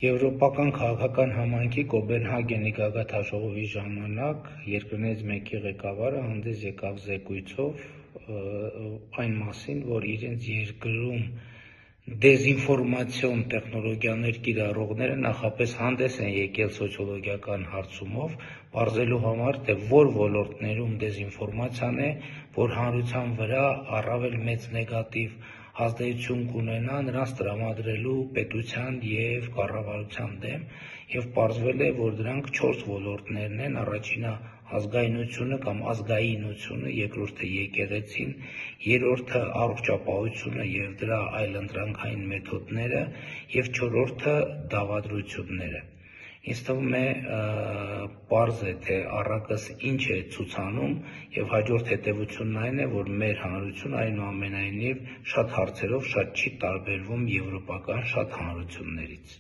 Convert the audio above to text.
Եվրոպական քաղաքական համայնքի Կոպենհագենի գագաթնաժողովի ժամանակ երկրներից մեկի ղեկավարը հանդես եկավ զեկույցով այն մասին, որ իրենց երկրում դեզինֆորմացիոն տեխնոլոգիաներ կիրառողները նախապես հանդես են եկել սոցիոլոգիական հարցումով, պարզելու համար, թե որ ոլորտներում դեզինֆորմացիան է, որ հանրության վրա առավել մեծ նեգատիվ ազդեցություն կունենա նրանց տրամադրելու պետության և կառավարության դեմ, և պարզվել է, որ դրանք 4 ոլորտներն են. առաջինը ազգայնությունը կամ ազգայինությունը, երկրորդը եկեղեցին, երրորդը առողջապահությունը և դրա այլընտրանքային մեթոդները և չորրորդը դավադրությունները։ Ինձ թվում է պարզ է, թե առակս ինչ է ցուցանում, և հաջորդ հետևությունն այն է, որ մեր հանրությունը այնուամենայնիվ շատ հարցերով շատ չի տարբերվում եվրոպական շատ հանրություններից։